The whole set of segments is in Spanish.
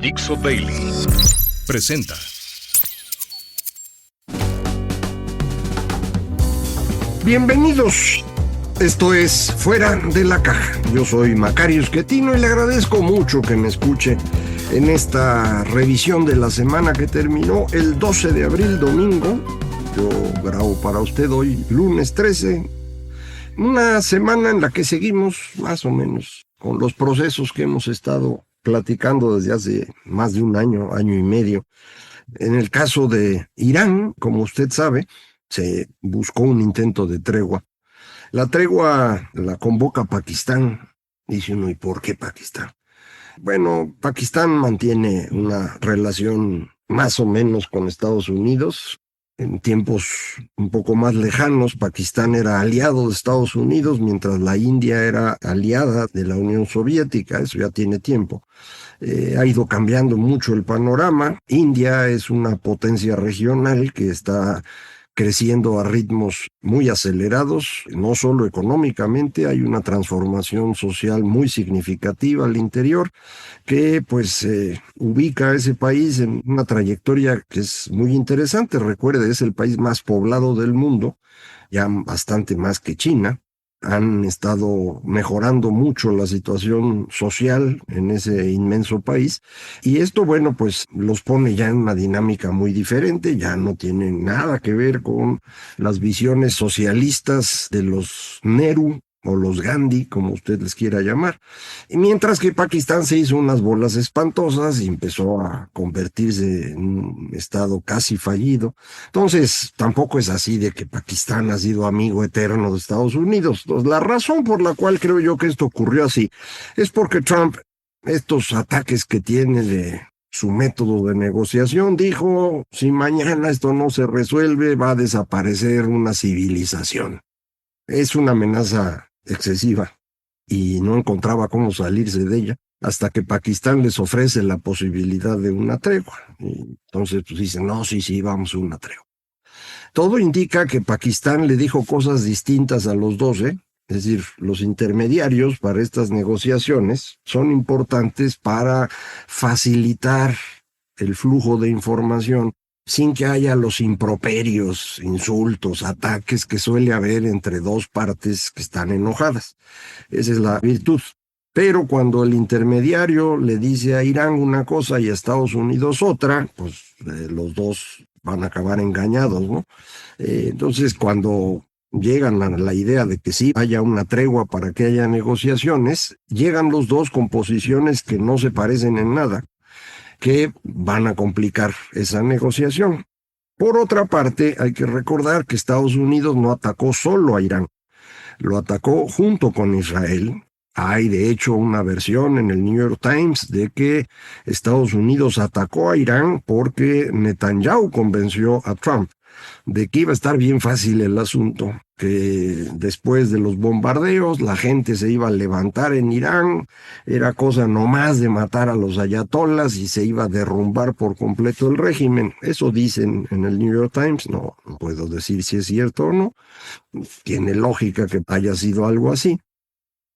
Dixo Daily presenta Bienvenidos, esto es Fuera de la Caja. Yo soy Macario Schettino y le agradezco mucho que me escuche en esta revisión de la semana que terminó el 12 de abril, domingo. Yo grabo para usted hoy, lunes 13, una semana en la que seguimos más o menos con los procesos que hemos estado platicando desde hace más de un año, año y medio. En el caso de Irán, como usted sabe, se buscó un intento de tregua. La tregua la convoca Pakistán. Dice uno, ¿y por qué Pakistán? Bueno, Pakistán mantiene una relación más o menos con Estados Unidos. En tiempos un poco más lejanos, Pakistán era aliado de Estados Unidos, mientras la India era aliada de la Unión Soviética. Eso ya tiene tiempo. Ha ido cambiando mucho el panorama. India es una potencia regional que está creciendo a ritmos muy acelerados, no solo económicamente, hay una transformación social muy significativa al interior que pues ubica a ese país en una trayectoria que es muy interesante. Recuerde, es el país más poblado del mundo, ya bastante más que China. Han estado mejorando mucho la situación social en ese inmenso país y esto, bueno, pues los pone ya en una dinámica muy diferente. Ya no tiene nada que ver con las visiones socialistas de los Nehru o los Gandhi, como usted les quiera llamar. Y mientras que Pakistán se hizo unas bolas espantosas y empezó a convertirse en un estado casi fallido. Entonces, tampoco es así de que Pakistán ha sido amigo eterno de Estados Unidos. Entonces, la razón por la cual creo yo que esto ocurrió así es porque Trump, estos ataques que tiene de su método de negociación, dijo, si mañana esto no se resuelve, va a desaparecer una civilización. Es una amenaza excesiva y no encontraba cómo salirse de ella hasta que Pakistán les ofrece la posibilidad de una tregua. Y entonces pues dicen, no, sí, vamos a una tregua. Todo indica que Pakistán le dijo cosas distintas a los 12, es decir, los intermediarios para estas negociaciones son importantes para facilitar el flujo de información sin que haya los improperios, insultos, ataques que suele haber entre dos partes que están enojadas. Esa es la virtud. Pero cuando el intermediario le dice a Irán una cosa y a Estados Unidos otra, pues los dos van a acabar engañados, ¿no? Entonces, cuando llegan a la idea de que sí haya una tregua para que haya negociaciones, llegan los dos con posiciones que no se parecen en nada, que van a complicar esa negociación. Por otra parte, hay que recordar que Estados Unidos no atacó solo a Irán, lo atacó junto con Israel. Hay de hecho una versión en el New York Times de que Estados Unidos atacó a Irán porque Netanyahu convenció a Trump de que iba a estar bien fácil el asunto, que después de los bombardeos la gente se iba a levantar en Irán, era cosa nomás de matar a los ayatolas y se iba a derrumbar por completo el régimen. Eso dicen en el New York Times, no puedo decir si es cierto o no, tiene lógica que haya sido algo así.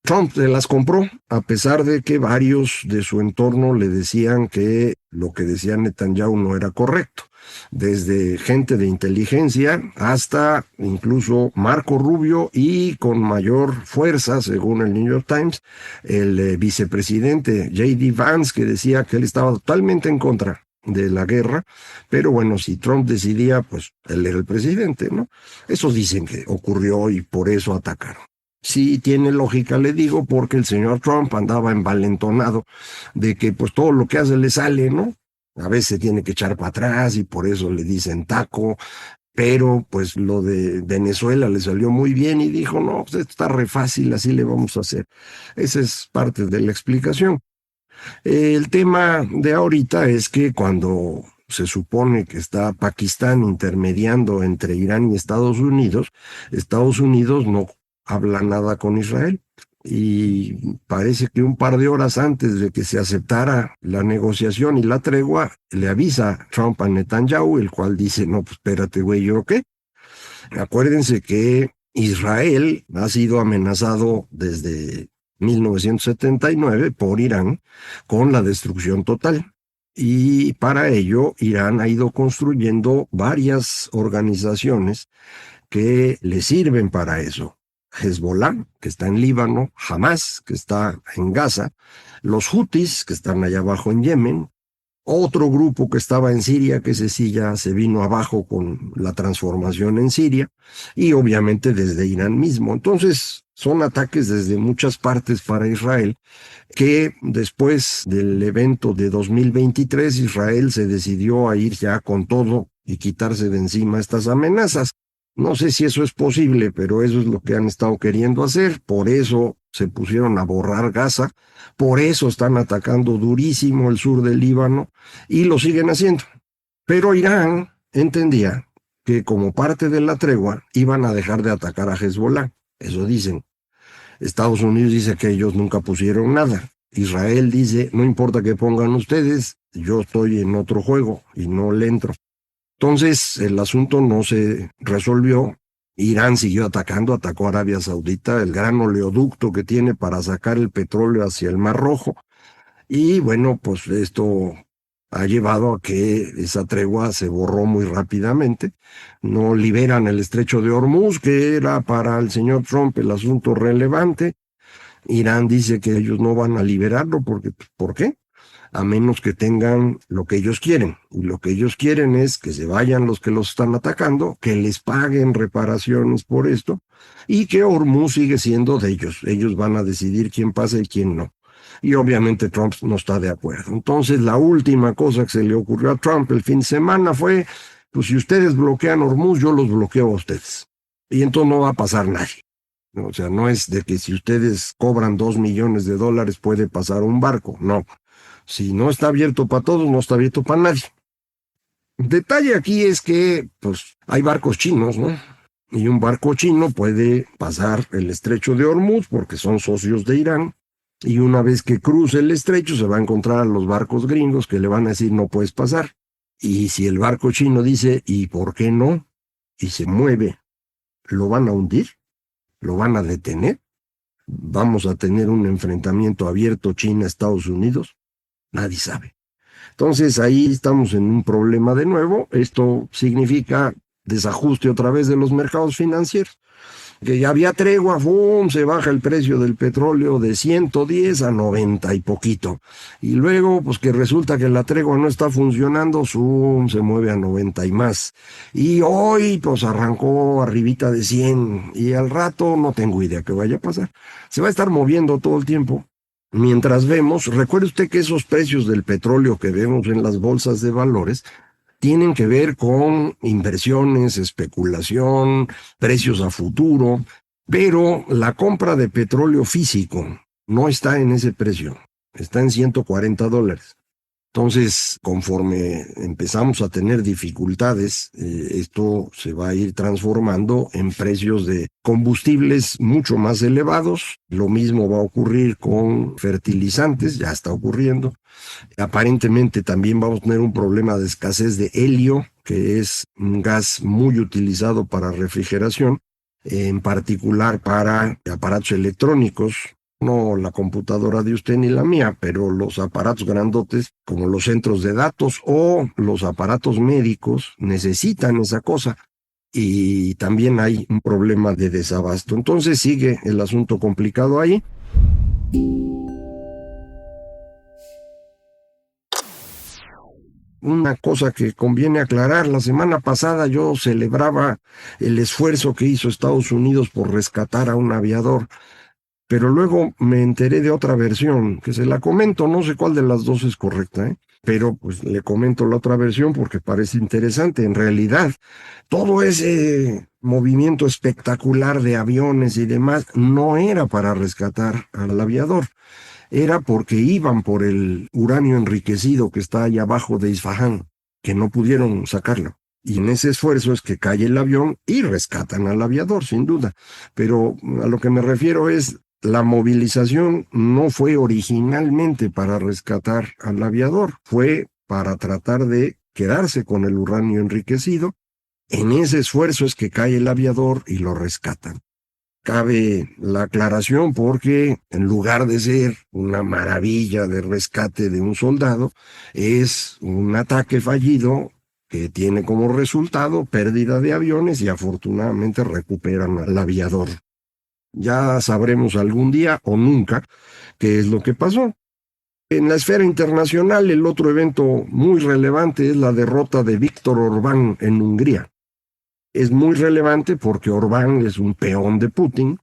Trump se las compró, a pesar de que varios de su entorno le decían que lo que decía Netanyahu no era correcto. Desde gente de inteligencia hasta incluso Marco Rubio y con mayor fuerza, según el New York Times, el vicepresidente J.D. Vance, que decía que él estaba totalmente en contra de la guerra, pero bueno, si Trump decidía, pues él era el presidente, ¿no? Eso dicen que ocurrió y por eso atacaron. Sí tiene lógica, le digo, porque el señor Trump andaba envalentonado de que pues todo lo que hace le sale, ¿no? A veces tiene que echar para atrás y por eso le dicen taco, pero pues lo de Venezuela le salió muy bien y dijo, no, pues esto está re fácil, así le vamos a hacer. Esa es parte de la explicación. El tema de ahorita es que cuando se supone que está Pakistán intermediando entre Irán y Estados Unidos no habla nada con Israel. Y parece que un par de horas antes de que se aceptara la negociación y la tregua, le avisa Trump a Netanyahu, el cual dice, no, pues espérate, güey, ¿yo qué? Acuérdense que Israel ha sido amenazado desde 1979 por Irán con la destrucción total. Y para ello, Irán ha ido construyendo varias organizaciones que le sirven para eso. Hezbollah, que está en Líbano, Hamas, que está en Gaza, los Hutis, que están allá abajo en Yemen, otro grupo que estaba en Siria, que ese sí ya se vino abajo con la transformación en Siria, y obviamente desde Irán mismo. Entonces, son ataques desde muchas partes para Israel, que después del evento de 2023, Israel se decidió a ir ya con todo y quitarse de encima estas amenazas. No sé si eso es posible, pero eso es lo que han estado queriendo hacer. Por eso se pusieron a borrar Gaza, por eso están atacando durísimo el sur del Líbano y lo siguen haciendo. Pero Irán entendía que como parte de la tregua iban a dejar de atacar a Hezbollah. Eso dicen. Estados Unidos dice que ellos nunca pusieron nada. Israel dice, no importa que pongan ustedes, yo estoy en otro juego y no le entro. Entonces el asunto no se resolvió. Irán siguió atacando, atacó a Arabia Saudita, el gran oleoducto que tiene para sacar el petróleo hacia el Mar Rojo. Y bueno, pues esto ha llevado a que esa tregua se borró muy rápidamente. No liberan el estrecho de Hormuz, que era para el señor Trump el asunto relevante. Irán dice que ellos no van a liberarlo porque, ¿por qué? A menos que tengan lo que ellos quieren. Y lo que ellos quieren es que se vayan los que los están atacando, que les paguen reparaciones por esto, y que Hormuz sigue siendo de ellos. Ellos van a decidir quién pasa y quién no. Y obviamente Trump no está de acuerdo. Entonces la última cosa que se le ocurrió a Trump el fin de semana fue, pues si ustedes bloquean Hormuz, yo los bloqueo a ustedes. Y entonces no va a pasar nadie. O sea, no es de que si ustedes cobran $2 millones puede pasar un barco. No. Si no está abierto para todos, no está abierto para nadie. El detalle aquí es que, pues, hay barcos chinos, ¿no? Y un barco chino puede pasar el estrecho de Hormuz porque son socios de Irán. Y una vez que cruce el estrecho, se va a encontrar a los barcos gringos que le van a decir no puedes pasar. Y si el barco chino dice, ¿y por qué no? Y se mueve, ¿lo van a hundir? ¿Lo van a detener? ¿Vamos a tener un enfrentamiento abierto China-Estados Unidos? Nadie sabe. Entonces ahí estamos en un problema de nuevo. Esto significa desajuste otra vez de los mercados financieros. Que ya había tregua, ¡fum!, se baja el precio del petróleo de 110 a 90 y poquito. Y luego, pues que resulta que la tregua no está funcionando, ¡zum!, se mueve a 90 y más. Y hoy, pues arrancó arribita de 100. Y al rato no tengo idea qué vaya a pasar. Se va a estar moviendo todo el tiempo. Mientras vemos, recuerde usted que esos precios del petróleo que vemos en las bolsas de valores tienen que ver con inversiones, especulación, precios a futuro, pero la compra de petróleo físico no está en ese precio, está en $140. Entonces, conforme empezamos a tener dificultades, esto se va a ir transformando en precios de combustibles mucho más elevados. Lo mismo va a ocurrir con fertilizantes, ya está ocurriendo. Aparentemente también vamos a tener un problema de escasez de helio, que es un gas muy utilizado para refrigeración, en particular para aparatos electrónicos. No la computadora de usted ni la mía, pero los aparatos grandotes como los centros de datos o los aparatos médicos necesitan esa cosa y también hay un problema de desabasto. Entonces sigue el asunto complicado ahí. Una cosa que conviene aclarar, la semana pasada yo celebraba el esfuerzo que hizo Estados Unidos por rescatar a un aviador. Pero luego me enteré de otra versión, que se la comento, no sé cuál de las dos es correcta, pero pues le comento la otra versión porque parece interesante. En realidad, todo ese movimiento espectacular de aviones y demás no era para rescatar al aviador, era porque iban por el uranio enriquecido que está allá abajo de Isfahán, que no pudieron sacarlo. Y en ese esfuerzo es que cae el avión y rescatan al aviador, sin duda. Pero a lo que me refiero es, la movilización no fue originalmente para rescatar al aviador, fue para tratar de quedarse con el uranio enriquecido. En ese esfuerzo es que cae el aviador y lo rescatan. Cabe la aclaración porque en lugar de ser una maravilla de rescate de un soldado, es un ataque fallido que tiene como resultado pérdida de aviones y afortunadamente recuperan al aviador. Ya sabremos algún día o nunca qué es lo que pasó. En la esfera internacional, el otro evento muy relevante es la derrota de Víctor Orbán en Hungría. Es muy relevante porque Orbán es un peón de Putin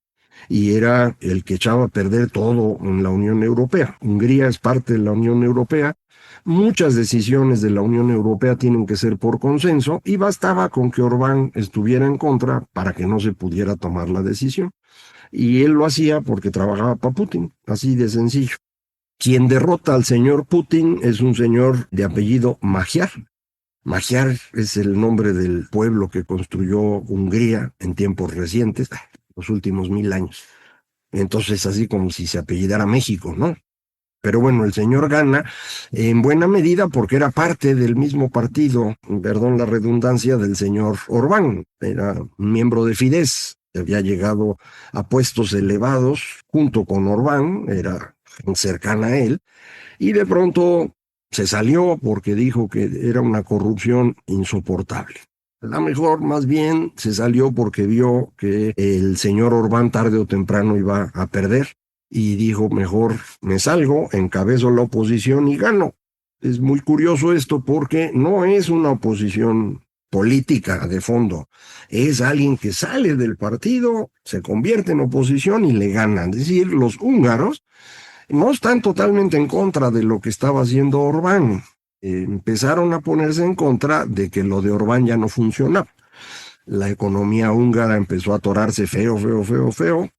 y era el que echaba a perder todo en la Unión Europea. Hungría es parte de la Unión Europea. Muchas decisiones de la Unión Europea tienen que ser por consenso y bastaba con que Orbán estuviera en contra para que no se pudiera tomar la decisión. Y él lo hacía porque trabajaba para Putin, así de sencillo. Quien derrota al señor Putin es un señor de apellido Magyar. Magyar es el nombre del pueblo que construyó Hungría en tiempos recientes, los últimos 1000 años. Entonces, así como si se apellidara México, ¿no? Pero bueno, el señor gana en buena medida porque era parte del mismo partido, perdón la redundancia, del señor Orbán. Era un miembro de Fidesz, había llegado a puestos elevados junto con Orbán, era cercana a él, y de pronto se salió porque dijo que era una corrupción insoportable. A lo mejor más bien se salió porque vio que el señor Orbán tarde o temprano iba a perder y dijo, mejor me salgo, encabezo la oposición y gano. Es muy curioso esto porque no es una oposición política de fondo, es alguien que sale del partido, se convierte en oposición y le gana. Es decir, los húngaros no están totalmente en contra de lo que estaba haciendo Orbán. Empezaron a ponerse en contra de que lo de Orbán ya no funcionaba. La economía húngara empezó a atorarse feo,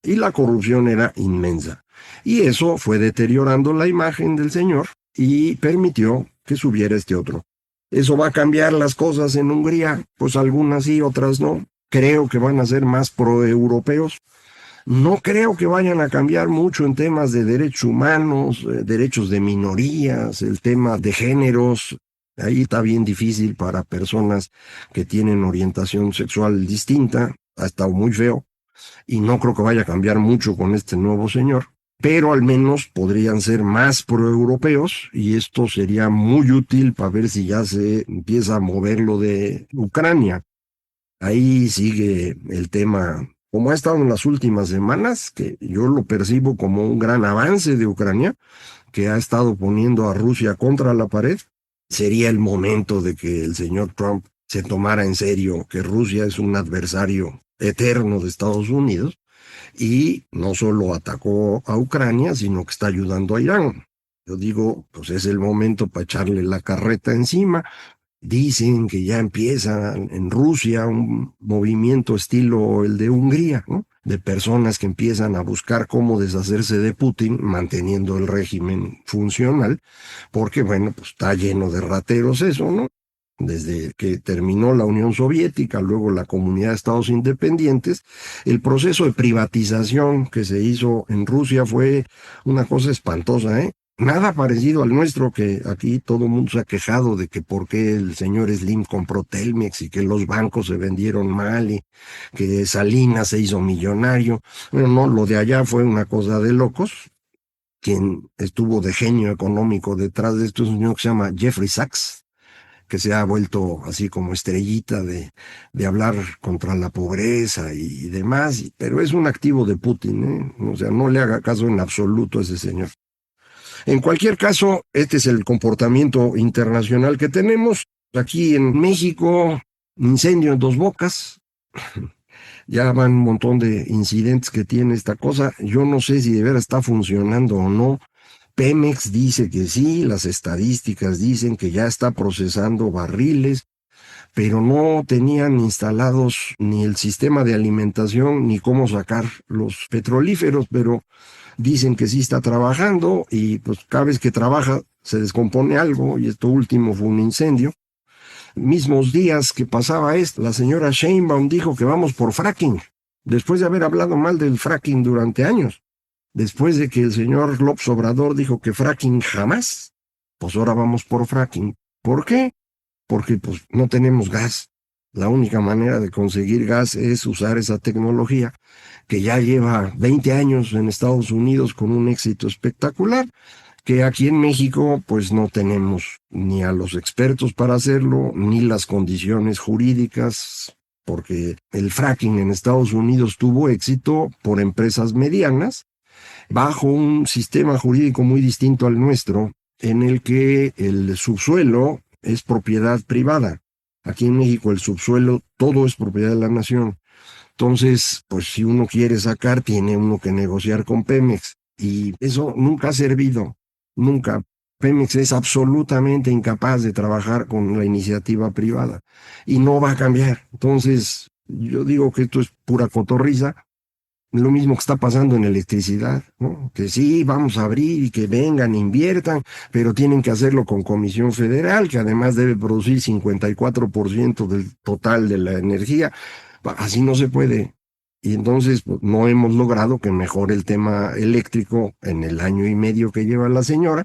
y la corrupción era inmensa. Y eso fue deteriorando la imagen del señor y permitió que subiera este otro. ¿Eso va a cambiar las cosas en Hungría? Pues algunas sí, otras no. Creo que van a ser más proeuropeos. No creo que vayan a cambiar mucho en temas de derechos humanos, derechos de minorías, el tema de géneros. Ahí está bien difícil para personas que tienen orientación sexual distinta, ha estado muy feo, y no creo que vaya a cambiar mucho con este nuevo señor, pero al menos podrían ser más proeuropeos, y esto sería muy útil para ver si ya se empieza a mover lo de Ucrania. Ahí sigue el tema, como ha estado en las últimas semanas, que yo lo percibo como un gran avance de Ucrania, que ha estado poniendo a Rusia contra la pared. Sería el momento de que el señor Trump se tomara en serio que Rusia es un adversario eterno de Estados Unidos y no solo atacó a Ucrania, sino que está ayudando a Irán. Yo digo, pues es el momento para echarle la carreta encima. Dicen que ya empieza en Rusia un movimiento estilo el de Hungría, ¿no? De personas que empiezan a buscar cómo deshacerse de Putin, manteniendo el régimen funcional, porque, bueno, pues está lleno de rateros eso, ¿no? Desde que terminó la Unión Soviética, luego la Comunidad de Estados Independientes, el proceso de privatización que se hizo en Rusia fue una cosa espantosa, ¿eh? Nada parecido al nuestro, que aquí todo el mundo se ha quejado de que por qué el señor Slim compró Telmex y que los bancos se vendieron mal y que Salinas se hizo millonario. Bueno, no, lo de allá fue una cosa de locos. Quien estuvo de genio económico detrás de esto es un señor que se llama Jeffrey Sachs, que se ha vuelto así como estrellita de hablar contra la pobreza y demás, pero es un activo de Putin, ¿eh? O sea, no le haga caso en absoluto a ese señor. En cualquier caso, este es el comportamiento internacional que tenemos. Aquí en México, incendio en Dos Bocas. Ya van un montón de incidentes que tiene esta cosa. Yo no sé si de veras está funcionando o no. Pemex dice que sí, las estadísticas dicen que ya está procesando barriles, pero no tenían instalados ni el sistema de alimentación ni cómo sacar los petrolíferos, pero dicen que sí está trabajando y pues cada vez que trabaja se descompone algo y esto último fue un incendio. Mismos días que pasaba esto, la señora Sheinbaum dijo que vamos por fracking, después de haber hablado mal del fracking durante años. Después de que el señor López Obrador dijo que fracking jamás, pues ahora vamos por fracking. ¿Por qué? Porque pues no tenemos gas. La única manera de conseguir gas es usar esa tecnología que ya lleva 20 años en Estados Unidos con un éxito espectacular, que aquí en México pues no tenemos ni a los expertos para hacerlo, ni las condiciones jurídicas, porque el fracking en Estados Unidos tuvo éxito por empresas medianas, bajo un sistema jurídico muy distinto al nuestro, en el que el subsuelo es propiedad privada. Aquí en México el subsuelo todo es propiedad de la nación. Entonces, pues si uno quiere sacar, tiene uno que negociar con Pemex. Y eso nunca ha servido, nunca. Pemex es absolutamente incapaz de trabajar con la iniciativa privada y no va a cambiar. Entonces, yo digo que esto es pura cotorriza. Lo mismo que está pasando en electricidad, ¿no? Que sí, vamos a abrir y que vengan, inviertan, pero tienen que hacerlo con Comisión Federal, que además debe producir 54% del total de la energía. Así no se puede. Y entonces pues, no hemos logrado que mejore el tema eléctrico en el año y medio que lleva la señora.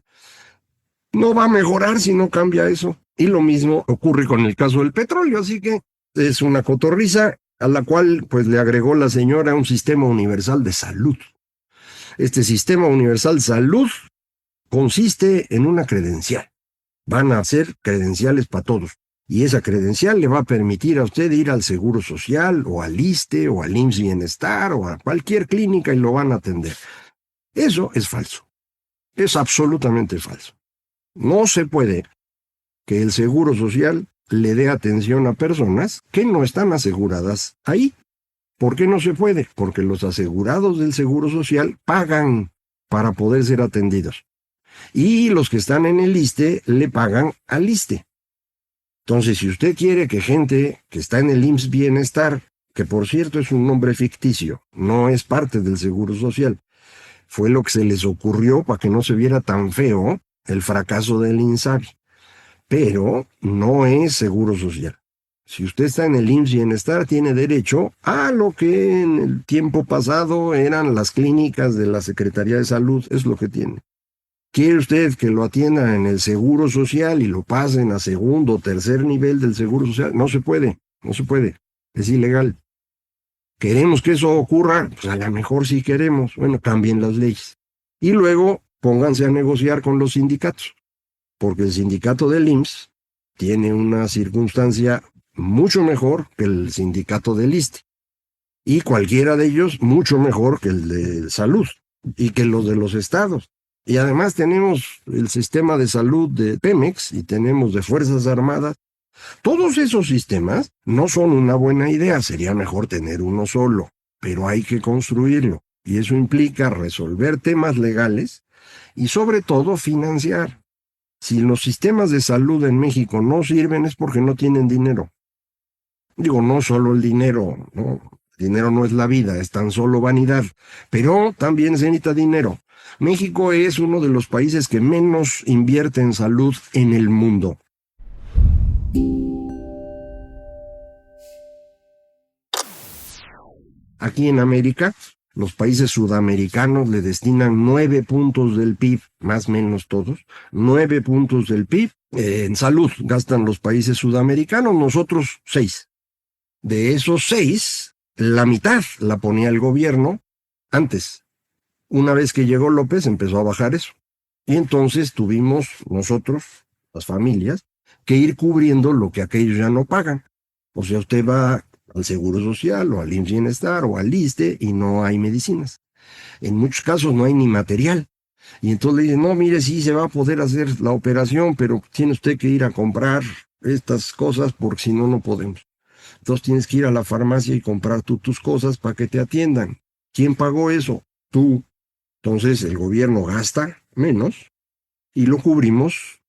No va a mejorar si no cambia eso. Y lo mismo ocurre con el caso del petróleo, así que es una cotorriza a la cual pues le agregó la señora un sistema universal de salud. Este sistema universal de salud consiste en una credencial. Van a ser credenciales para todos. Y esa credencial le va a permitir a usted ir al Seguro Social o al ISSSTE o al IMSS Bienestar o a cualquier clínica y lo van a atender. Eso es falso. Es absolutamente falso. No se puede que el Seguro Social le dé atención a personas que no están aseguradas ahí. ¿Por qué no se puede? Porque los asegurados del Seguro Social pagan para poder ser atendidos. Y los que están en el ISSSTE le pagan al ISSSTE. Entonces, si usted quiere que gente que está en el IMSS Bienestar, que por cierto es un nombre ficticio, no es parte del Seguro Social, fue lo que se les ocurrió para que no se viera tan feo el fracaso del INSABI, pero no es Seguro Social. Si usted está en el IMSS Bienestar, tiene derecho a lo que en el tiempo pasado eran las clínicas de la Secretaría de Salud, es lo que tiene. ¿Quiere usted que lo atiendan en el Seguro Social y lo pasen a segundo o tercer nivel del Seguro Social? No se puede, no se puede, es ilegal. ¿Queremos que eso ocurra? Pues a lo mejor sí queremos. Bueno, cambien las leyes. Y luego pónganse a negociar con los sindicatos, porque el sindicato del IMSS tiene una circunstancia mucho mejor que el sindicato del ISSSTE. Y cualquiera de ellos mucho mejor que el de salud y que los de los estados. Y además tenemos el sistema de salud de Pemex y tenemos de Fuerzas Armadas. Todos esos sistemas no son una buena idea, sería mejor tener uno solo, pero hay que construirlo. Y eso implica resolver temas legales y sobre todo financiar. Si los sistemas de salud en México no sirven es porque no tienen dinero. Digo, no solo el dinero, ¿no? El dinero no es la vida, es tan solo vanidad, pero también se necesita dinero. México es uno de los países que menos invierte en salud en el mundo. Aquí en América, los países sudamericanos le destinan 9 puntos del PIB, más o menos todos, 9 puntos del PIB en salud gastan los países sudamericanos, nosotros 6. De esos 6, la mitad la ponía el gobierno antes. Una vez que llegó López empezó a bajar eso. Y entonces tuvimos nosotros, las familias, que ir cubriendo lo que aquellos ya no pagan. O sea, usted va al Seguro Social o al IMSS Bienestar o al ISSSTE y no hay medicinas. En muchos casos no hay ni material. Y entonces le dicen, no, mire, sí se va a poder hacer la operación, pero tiene usted que ir a comprar estas cosas porque si no, no podemos. Entonces tienes que ir a la farmacia y comprar tú tus cosas para que te atiendan. ¿Quién pagó eso? Tú. Entonces el gobierno gasta menos y lo cubrimos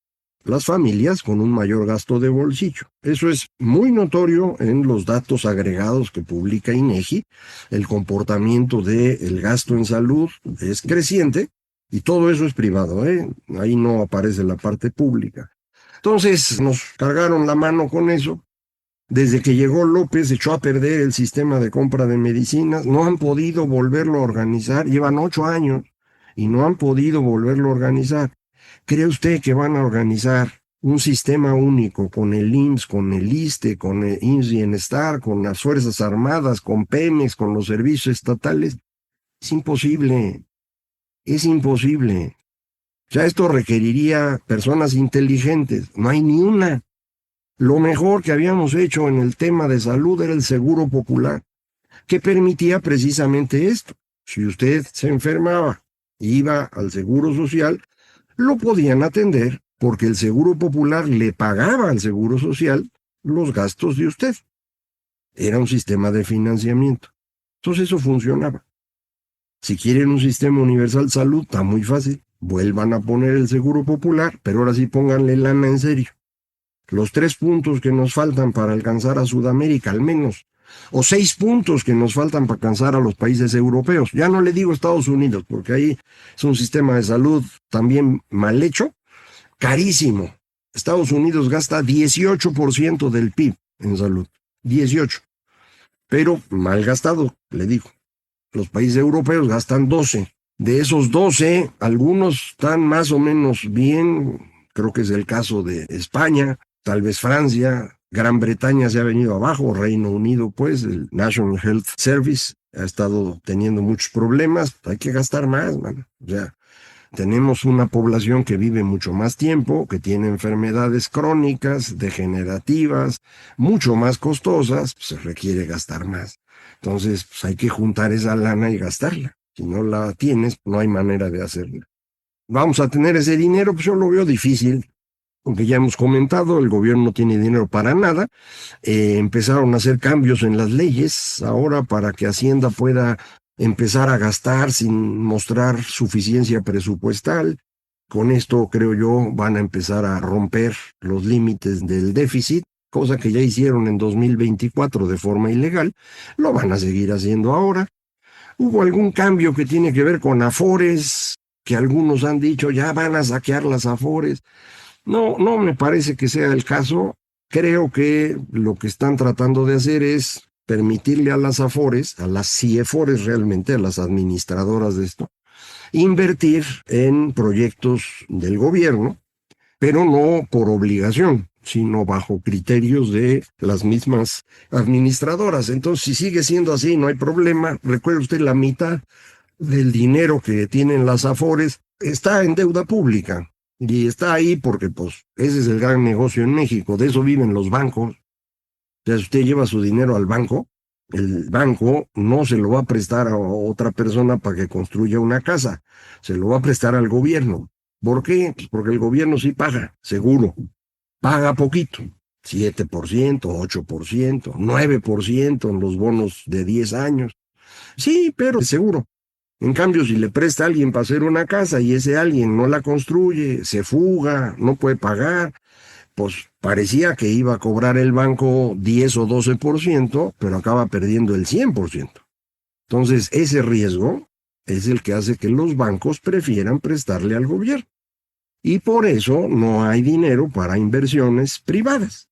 las familias con un mayor gasto de bolsillo. Eso es muy notorio en los datos agregados que publica INEGI. El comportamiento del gasto en salud es creciente y todo eso es privado, ¿eh? Ahí no aparece la parte pública. Entonces nos cargaron la mano con eso. Desde que llegó López echó a perder el sistema de compra de medicinas, no han podido volverlo a organizar, llevan 8 años y no han podido volverlo a organizar. ¿Cree usted que van a organizar un sistema único con el IMSS, con el ISSSTE, con el IMSS Bienestar, con las Fuerzas Armadas, con Pemex, con los servicios estatales, es imposible, es imposible. O sea, esto requeriría personas inteligentes, no hay ni una. Lo mejor que habíamos hecho en el tema de salud era el Seguro Popular, que permitía precisamente esto. Si usted se enfermaba, iba al Seguro Social, lo podían atender porque el Seguro Popular le pagaba al Seguro Social los gastos de usted. Era un sistema de financiamiento. Entonces eso funcionaba. Si quieren un sistema universal de salud, está muy fácil. Vuelvan a poner el Seguro Popular, pero ahora sí pónganle lana en serio. Los 3 puntos que nos faltan para alcanzar a Sudamérica, al menos, o 6 puntos que nos faltan para alcanzar a los países europeos. Ya no le digo Estados Unidos, porque ahí es un sistema de salud también mal hecho, carísimo. Estados Unidos gasta 18% del PIB en salud, 18%, pero mal gastado, le digo. Los países europeos gastan 12%. De esos 12, algunos están más o menos bien, creo que es el caso de España, tal vez Francia, Gran Bretaña se ha venido abajo, Reino Unido, pues, el National Health Service ha estado teniendo muchos problemas, hay que gastar más, man. O sea, tenemos una población que vive mucho más tiempo, que tiene enfermedades crónicas, degenerativas, mucho más costosas, pues se requiere gastar más. Entonces, pues hay que juntar esa lana y gastarla. Si no la tienes, no hay manera de hacerla. ¿Vamos a tener ese dinero? Pues yo lo veo difícil, aunque ya hemos comentado, el gobierno no tiene dinero para nada. Empezaron a hacer cambios en las leyes ahora para que Hacienda pueda empezar a gastar sin mostrar suficiencia presupuestal. Con esto, creo yo, van a empezar a romper los límites del déficit, cosa que ya hicieron en 2024 de forma ilegal, lo van a seguir haciendo ahora. Hubo algún cambio que tiene que ver con Afores, que algunos han dicho ya van a saquear las Afores. No me parece que sea el caso. Creo que lo que están tratando de hacer es permitirle a las Afores, a las CIEFORES realmente, a las administradoras de esto, invertir en proyectos del gobierno, pero no por obligación, sino bajo criterios de las mismas administradoras. Entonces, si sigue siendo así, no hay problema. Recuerde usted, la mitad del dinero que tienen las Afores está en deuda pública. Y está ahí porque, pues, ese es el gran negocio en México. De eso viven los bancos. O sea, si usted lleva su dinero al banco, el banco no se lo va a prestar a otra persona para que construya una casa. Se lo va a prestar al gobierno. ¿Por qué? Pues porque el gobierno sí paga, seguro. Paga poquito. 7%, 8%, 9% en los bonos de 10 años. Sí, pero seguro. En cambio, si le presta a alguien para hacer una casa y ese alguien no la construye, se fuga, no puede pagar, pues parecía que iba a cobrar el banco 10 o 12%, pero acaba perdiendo el 100%. Entonces, ese riesgo es el que hace que los bancos prefieran prestarle al gobierno. Y por eso no hay dinero para inversiones privadas.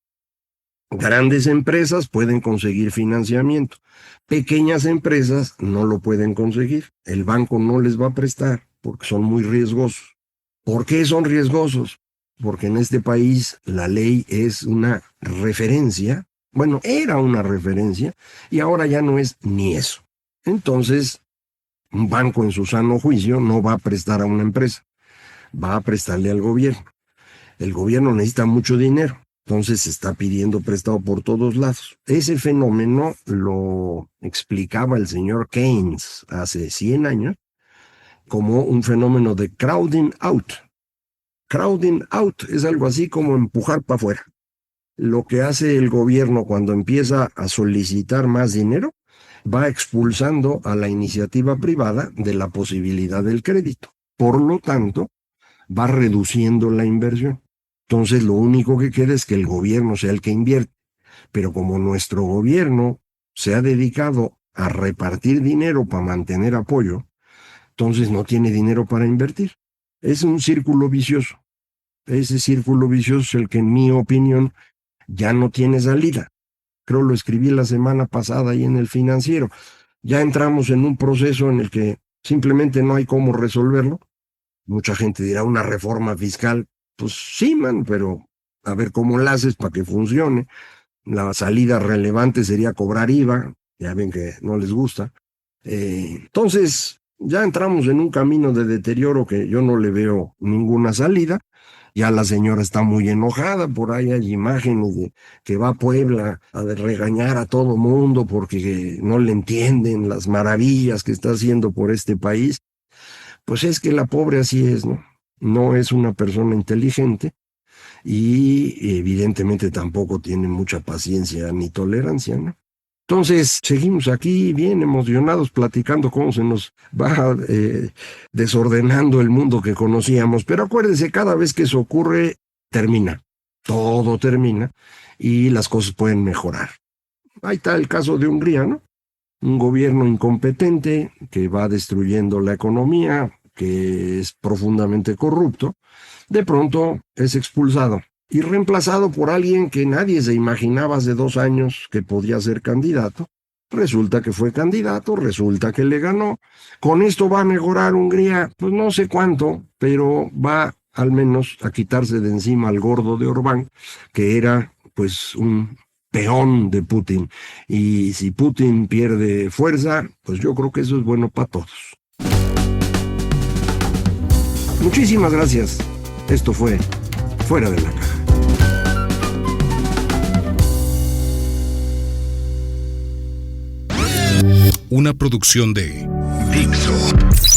Grandes empresas pueden conseguir financiamiento. Pequeñas empresas no lo pueden conseguir. El banco no les va a prestar porque son muy riesgosos. ¿Por qué son riesgosos? Porque en este país la ley es una referencia. Bueno, era una referencia y ahora ya no es ni eso. Entonces, un banco en su sano juicio no va a prestar a una empresa. Va a prestarle al gobierno. El gobierno necesita mucho dinero. Entonces se está pidiendo prestado por todos lados. Ese fenómeno lo explicaba el señor Keynes hace 100 años como un fenómeno de crowding out. Crowding out es algo así como empujar para afuera. Lo que hace el gobierno cuando empieza a solicitar más dinero, va expulsando a la iniciativa privada de la posibilidad del crédito. Por lo tanto, va reduciendo la inversión. Entonces lo único que queda es que el gobierno sea el que invierte. Pero como nuestro gobierno se ha dedicado a repartir dinero para mantener apoyo, entonces no tiene dinero para invertir. Es un círculo vicioso. Ese círculo vicioso es el que, en mi opinión, ya no tiene salida. Creo lo escribí la semana pasada ahí en El Financiero. Ya entramos en un proceso en el que simplemente no hay cómo resolverlo. Mucha gente dirá una reforma fiscal. Pues sí, man, pero a ver cómo la haces para que funcione. La salida relevante sería cobrar IVA, ya ven que no les gusta. Entonces, ya entramos en un camino de deterioro que yo no le veo ninguna salida. Ya la señora está muy enojada, por ahí hay imágenes de que va a Puebla a regañar a todo mundo porque no le entienden las maravillas que está haciendo por este país. Pues es que la pobre así es, ¿no? No es una persona inteligente y evidentemente tampoco tiene mucha paciencia ni tolerancia, ¿no? Entonces, seguimos aquí bien emocionados platicando cómo se nos va desordenando el mundo que conocíamos. Pero acuérdense, cada vez que eso ocurre, termina. Todo termina y las cosas pueden mejorar. Ahí está el caso de Hungría, ¿no? Un gobierno incompetente que va destruyendo la economía, que es profundamente corrupto, de pronto es expulsado y reemplazado por alguien que nadie se imaginaba hace 2 años que podía ser candidato. Resulta que fue candidato, resulta que le ganó. ¿Con esto va a mejorar Hungría? Pues no sé cuánto, pero va al menos a quitarse de encima al gordo de Orbán, que era pues un peón de Putin. Y si Putin pierde fuerza, pues yo creo que eso es bueno para todos. Muchísimas gracias. Esto fue Fuera de la Caja. Una producción de Dixo.